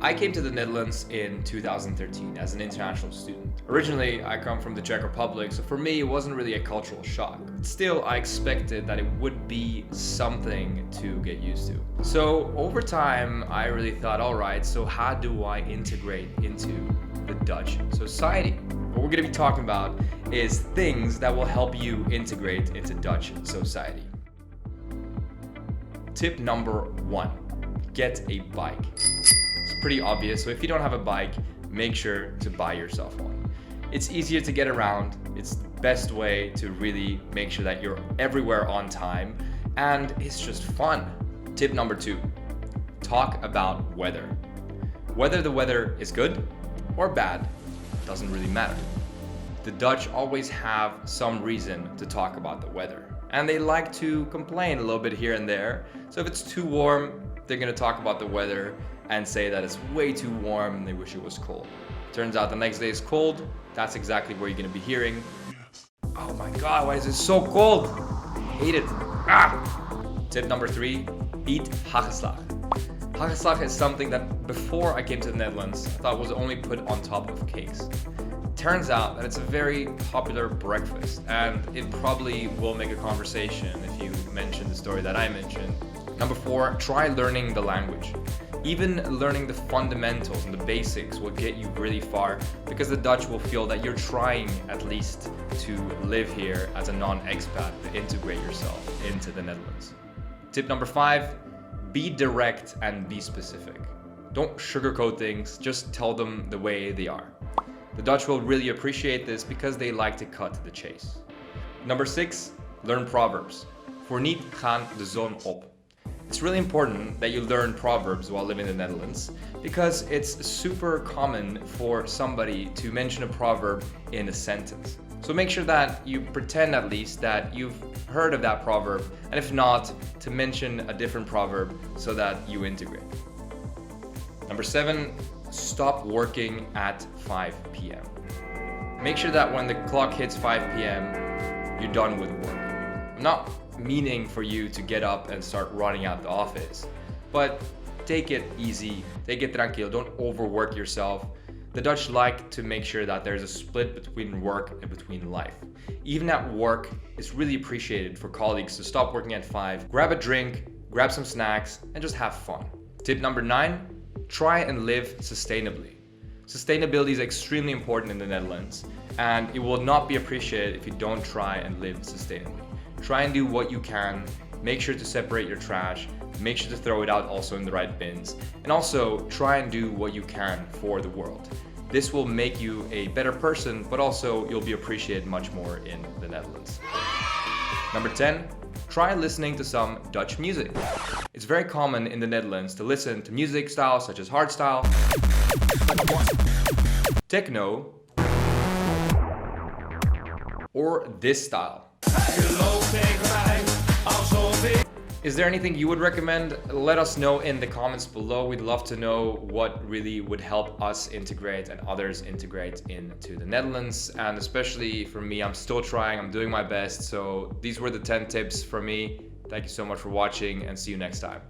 I came to the Netherlands in 2013 as an international student. Originally, I come from the Czech Republic, so for me it wasn't really a cultural shock. Still, I expected that it would be something to get used to. So over time, I really thought, alright, so how do I integrate into the Dutch society? What we're going to be talking about is things that will help you integrate into Dutch society. Tip number 1, get a bike. It's pretty obvious, so if you don't have a bike, make sure to buy yourself one. It's easier to get around, it's the best way to really make sure that you're everywhere on time, and it's just fun. Tip number 2, talk about weather. Whether the weather is good or bad, doesn't really matter. The Dutch always have some reason to talk about the weather, and they like to complain a little bit here and there. So if it's too warm, they're gonna talk about the weather and say that it's way too warm and they wish it was cold. Turns out the next day is cold, that's exactly what you're gonna be hearing. Oh my god, why is it so cold? Hate it. Tip number 3, eat hagelslag. Hagelslag is something that before I came to the Netherlands, I thought was only put on top of cakes. Turns out that it's a very popular breakfast, and it probably will make a conversation if you mention the story that I mentioned. Number 4, try learning the language. Even learning the fundamentals and the basics will get you really far, because the Dutch will feel that you're trying at least to live here as a non-expat, to integrate yourself into the Netherlands. Tip number 5, be direct and be specific. Don't sugarcoat things, just tell them the way they are. The Dutch will really appreciate this because they like to cut to the chase. Number 6, learn Proverbs. Voor niet gaan de zon op. It's really important that you learn Proverbs while living in the Netherlands, because it's super common for somebody to mention a proverb in a sentence. So make sure that you pretend at least that you've heard of that proverb, and if not, to mention a different proverb so that you integrate. Number 7, stop working at 5 p.m. Make sure that when the clock hits 5 p.m., you're done with work. I'm not meaning for you to get up and start running out the office, but take it easy, take it tranquilo, don't overwork yourself. The Dutch like to make sure that there's a split between work and between life. Even at work, it's really appreciated for colleagues to stop working at 5, grab a drink, grab some snacks, and just have fun. Tip number 9, try and live sustainably. Sustainability is extremely important in the Netherlands, and it will not be appreciated if you don't try and live sustainably. Try and do what you can, make sure to separate your trash, make sure to throw it out also in the right bins, and also try and do what you can for the world. This will make you a better person, but also you'll be appreciated much more in the Netherlands. Number 10, try listening to some Dutch music. It's very common in the Netherlands to listen to music styles such as hardstyle, techno, or this style. Is there anything you would recommend? Let us know in the comments below. We'd love to know what really would help us integrate and others integrate into the Netherlands. And especially for me, I'm still trying, I'm doing my best. So these were the 10 tips for me. Thank you so much for watching, and see you next time.